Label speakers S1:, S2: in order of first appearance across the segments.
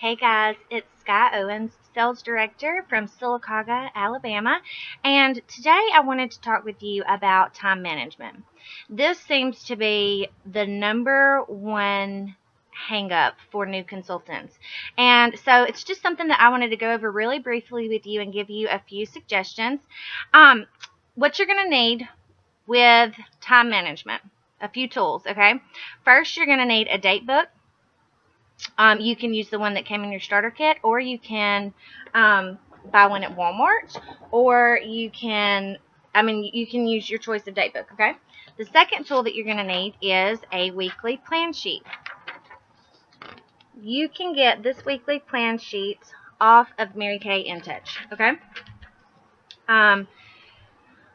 S1: Hey guys, it's Sky Owens, Sales Director from Sylacauga, Alabama, and today I wanted to talk with you about time management. This seems to be the number one hang up for new consultants, and so it's just something that I wanted to go over really briefly with you and give you a few suggestions. What you're going to need with time management, a few tools, okay? First, you're going to need a date book. You can use the one that came in your starter kit, or you can buy one at Walmart, or you can use your choice of date book, okay? The second tool that you're going to need is a weekly plan sheet. You can get this weekly plan sheet off of Mary Kay InTouch, okay? I'm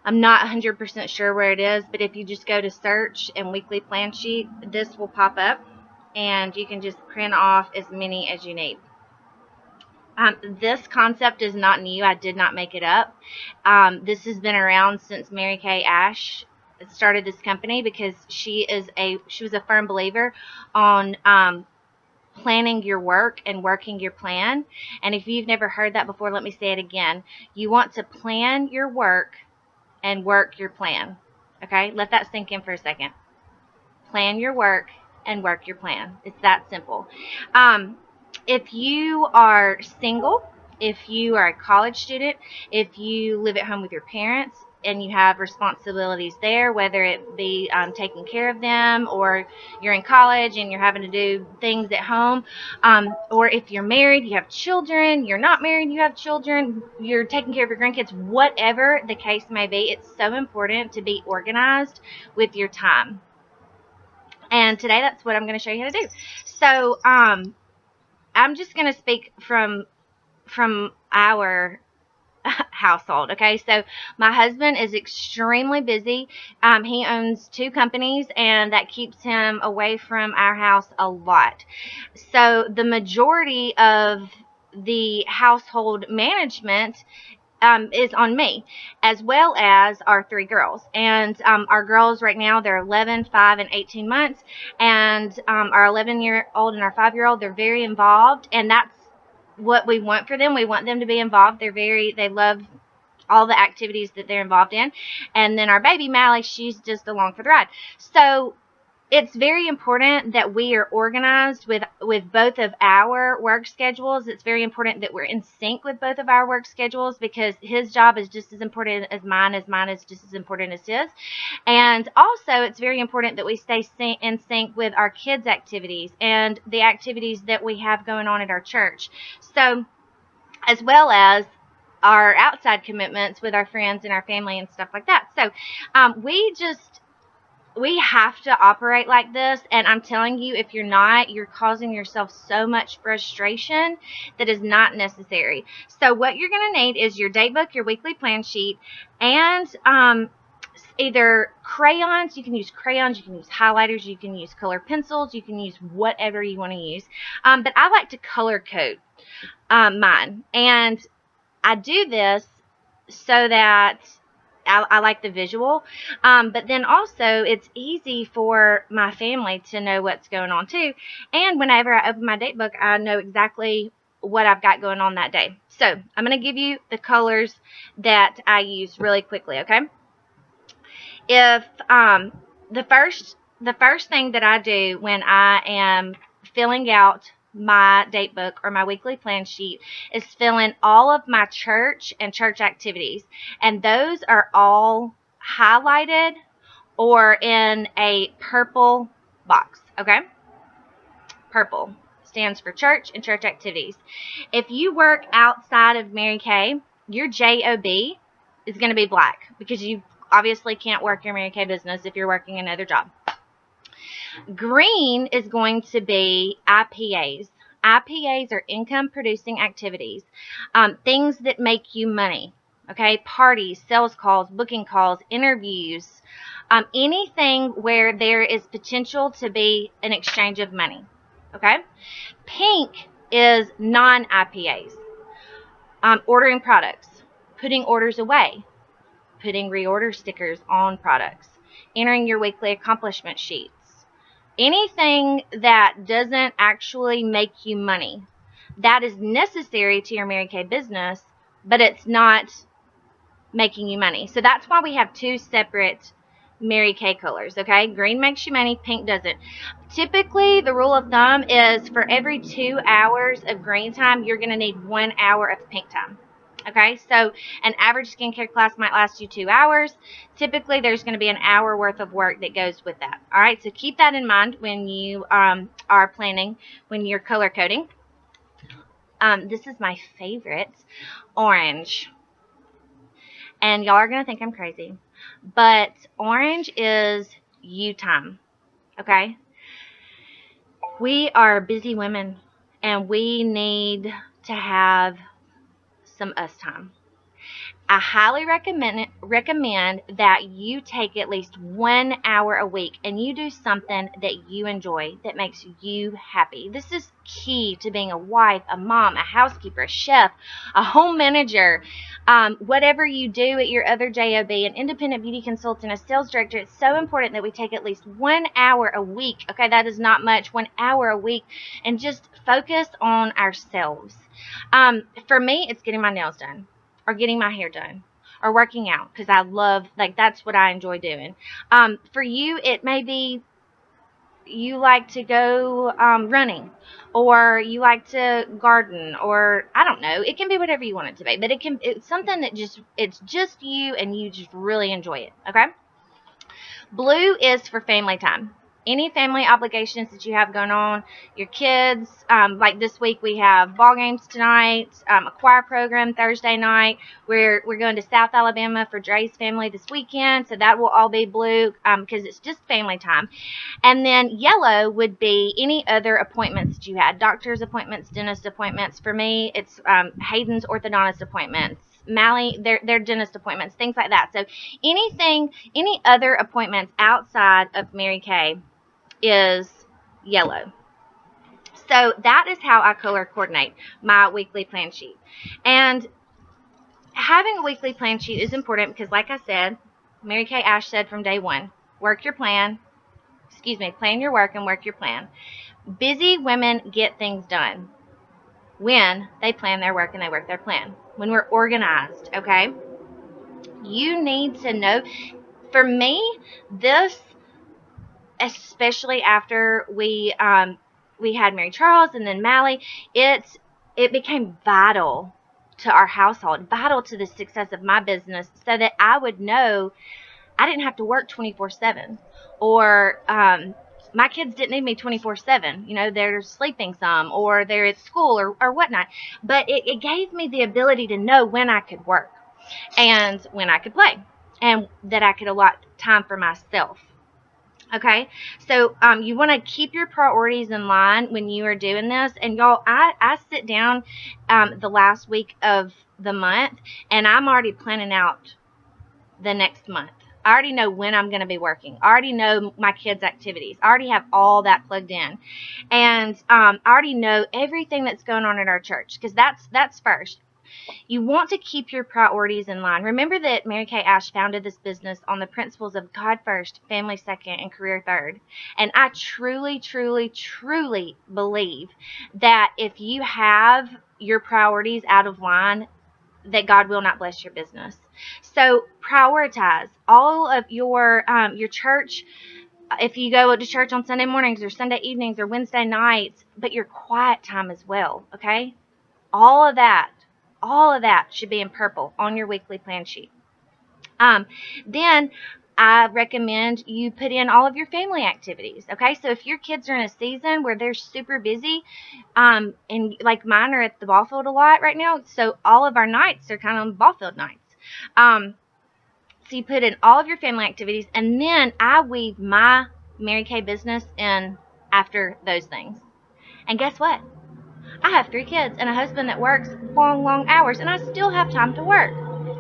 S1: not 100% sure where it is, but if you just go to search and weekly plan sheet, this will pop up, and you can just print off as many as you need. This concept is not new. I did not make it up. This has been around since Mary Kay Ash started this company, because she was a firm believer on planning your work and working your plan. And if you've never heard that before, let me say it again. You want to plan your work and work your plan. Okay? Let that sink in for a second. Plan your work and work your plan. It's that simple. If you are single, if you are a college student, if you live at home with your parents and you have responsibilities there, whether it be taking care of them, or you're in college and you're having to do things at home, or if you're married, you have children, you're not married, you have children, you're taking care of your grandkids, whatever the case may be, it's so important to be organized with your time. And today that's what I'm going to show you how to do. So, I'm just going to speak from our household, okay? So my husband is extremely busy. He owns 2 companies, and that keeps him away from our house a lot. So the majority of the household management is on me, as well as our 3 girls. And our girls right now, they're 11, 5, and 18 months. And our 11-year-old and our 5-year-old, they're very involved. And that's what we want for them. We want them to be involved. They love all the activities that they're involved in. And then our baby, Mally, she's just along for the ride. So it's very important that we are organized with both of our work schedules. It's very important that we're in sync with both of our work schedules, because his job is just as important as mine is just as important as his. And also, it's very important that we stay in sync with our kids' activities and the activities that we have going on at our church. So, as well as our outside commitments with our friends and our family and stuff like that. So, we have to operate like this, and I'm telling you, if you're not, you're causing yourself so much frustration that is not necessary. So what you're going to need is your date book, your weekly plan sheet, and either crayons. You can use crayons, you can use highlighters, you can use color pencils, you can use whatever you want to use. But I like to color code mine, and I do this so that I like the visual, but then also it's easy for my family to know what's going on too. And whenever I open my date book, I know exactly what I've got going on that day. So I'm going to give you the colors that I use really quickly, okay? If the first thing that I do when I am filling out my date book or my weekly plan sheet is fill in all of my church and church activities, and those are all highlighted or in a purple box, okay? Purple stands for church and church activities. If you work outside of Mary Kay, your JOB is going to be black, because you obviously can't work your Mary Kay business if you're working another job. Green is going to be IPAs. IPAs are income producing activities, things that make you money, okay? Parties, sales calls, booking calls, interviews, anything where there is potential to be an exchange of money, okay? Pink is non-IPAs, ordering products, putting orders away, putting reorder stickers on products, entering your weekly accomplishment sheets. Anything that doesn't actually make you money. that is necessary to your Mary Kay business, but it's not making you money. So that's why we have two separate Mary Kay colors, okay? Green makes you money, pink doesn't. Typically, the rule of thumb is for every 2 hours of green time, you're going to need 1 hour of pink time. Okay, so an average skincare class might last you 2 hours. Typically, there's going to be an hour worth of work that goes with that. All right, so keep that in mind when you are planning, when you're color coding. This is my favorite, orange. And y'all are going to think I'm crazy, but orange is you time, okay? We are busy women, and we need to have some us time. I highly recommend that you take at least 1 hour a week and you do something that you enjoy, that makes you happy. This is key to being a wife, a mom, a housekeeper, a chef, a home manager, whatever you do at your other job, an independent beauty consultant, a sales director. It's so important that we take at least 1 hour a week. Okay, that is not much, 1 hour a week, and just focus on ourselves. For me, it's getting my nails done, or getting my hair done, or working out, because I love, like, that's what I enjoy doing. For you, it may be you like to go running, or you like to garden, or I don't know. It can be whatever you want it to be, but it's something that it's just you, and you just really enjoy it, okay? Blue is for family time. Any family obligations that you have going on, your kids, like this week we have ball games tonight, a choir program Thursday night. We're going to South Alabama for Dre's family this weekend, so that will all be blue because it's just family time. And then yellow would be any other appointments that you had, doctor's appointments, dentist appointments. For me, it's Hayden's orthodontist appointments. Mally, their dentist appointments, things like that. So any other appointments outside of Mary Kay is yellow. So that is how I color coordinate my weekly plan sheet. And having a weekly plan sheet is important because, like I said, Mary Kay Ash said from day one, plan your work and work your plan. Busy women get things done when they plan their work and they work their plan. When we're organized, okay? You need to know, for me, this, especially after we had Mary Charles and then Mally, it became vital to our household, vital to the success of my business, so that I would know I didn't have to work 24/7, or my kids didn't need me 24/7. You know, they're sleeping some, or they're at school, or whatnot. But it gave me the ability to know when I could work and when I could play, and that I could allot time for myself. Okay, so you want to keep your priorities in line when you are doing this. And y'all, I sit down the last week of the month, and I'm already planning out the next month. I already know when I'm going to be working. I already know my kids' activities. I already have all that plugged in. And I already know everything that's going on at our church, because that's first. You want to keep your priorities in line. Remember that Mary Kay Ash founded this business on the principles of God first, family second, and career third. And I truly, truly, truly believe that if you have your priorities out of line, that God will not bless your business. So prioritize all of your church. If you go to church on Sunday mornings or Sunday evenings or Wednesday nights, but your quiet time as well, okay? All of that should be in purple on your weekly plan sheet. Then I recommend you put in all of your family activities, okay? So if your kids are in a season where they're super busy, and like mine are at the ball field a lot right now, so all of our nights are kind of ball field nights. So you put in all of your family activities, and then I weave my Mary Kay business in after those things. And guess what? I have 3 kids and a husband that works long, long hours, and I still have time to work.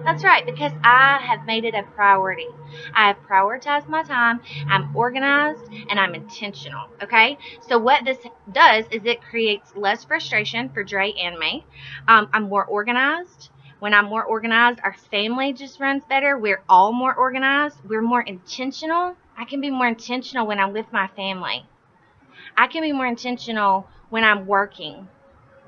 S1: That's right, because I have made it a priority. I have prioritized my time, I'm organized, and I'm intentional, okay? So what this does is it creates less frustration for Dre and me. I'm more organized. When I'm more organized, our family just runs better. We're all more organized. We're more intentional. I can be more intentional when I'm with my family. I can be more intentional when I'm working.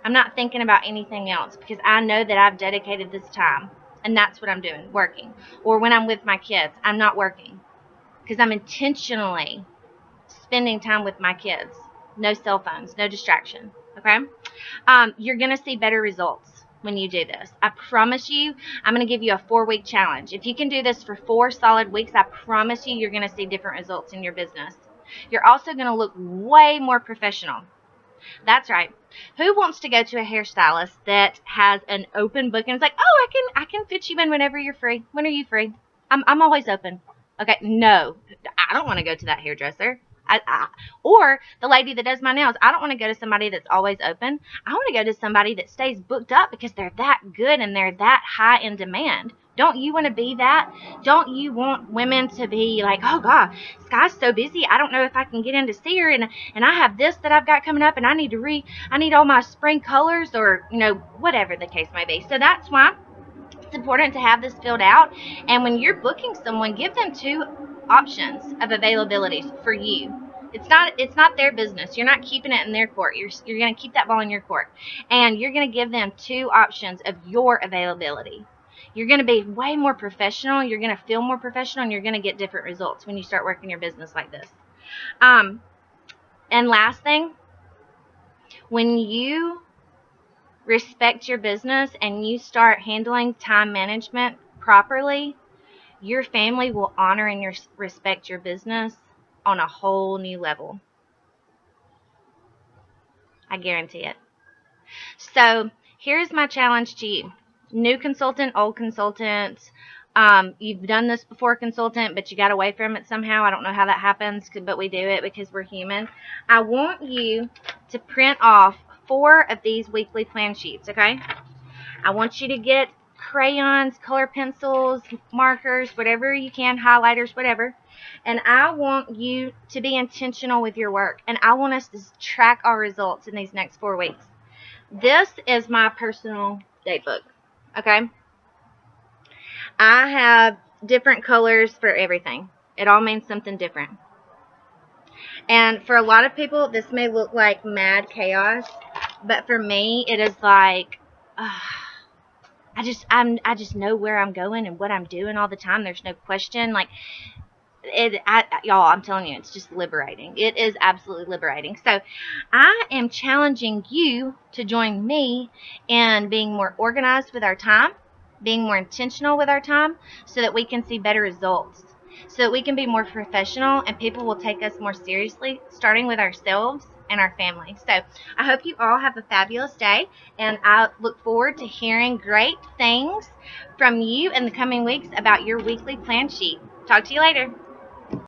S1: I'm not thinking about anything else because I know that I've dedicated this time, and that's what I'm doing, working. Or when I'm with my kids, I'm not working because I'm intentionally spending time with my kids. No cell phones, no distraction. Okay? You're going to see better results when you do this. I promise you, I'm going to give you a 4-week challenge. If you can do this for 4 solid weeks, I promise you, you're going to see different results in your business. You're also going to look way more professional. That's right. Who wants to go to a hairstylist that has an open book and it's like, oh, I can fit you in whenever you're free. When are you free? I'm always open. Okay, no, I don't want to go to that hairdresser. Or the lady that does my nails. I don't want to go to somebody that's always open. I want to go to somebody that stays booked up because they're that good and they're that high in demand. Don't you want to be that? Don't you want women to be like, oh God, Sky's so busy, I don't know if I can get in to see her, and I have this that I've got coming up, and I need all my spring colors, or whatever the case may be. So that's why it's important to have this filled out. And when you're booking someone, give them 2 options of availabilities for you. It's not their business. You're not keeping it in their court. You're going to keep that ball in your court, and you're going to give them 2 options of your availability. You're going to be way more professional. You're going to feel more professional, and you're going to get different results when you start working your business like this. And last thing, when you respect your business and you start handling time management properly, your family will honor and respect your business on a whole new level. I guarantee it. So here's my challenge to you. New consultant, old consultant, you've done this before, consultant, but you got away from it somehow. I don't know how that happens, but we do it because we're human. I want you to print off 4 of these weekly plan sheets, okay? I want you to get crayons, color pencils, markers, whatever you can, highlighters, whatever. And I want you to be intentional with your work. And I want us to track our results in these next 4 weeks. This is my personal date book, okay? I have different colors for everything. It all means something different. And for a lot of people, this may look like mad chaos. But for me, it is like, I just know where I'm going and what I'm doing all the time. There's no question. Like, y'all, I'm telling you, it's just liberating. It is absolutely liberating. So I am challenging you to join me in being more organized with our time, being more intentional with our time, so that we can see better results, so that we can be more professional and people will take us more seriously, starting with ourselves and our family. So I hope you all have a fabulous day, and I look forward to hearing great things from you in the coming weeks about your weekly plan sheet. Talk to you later.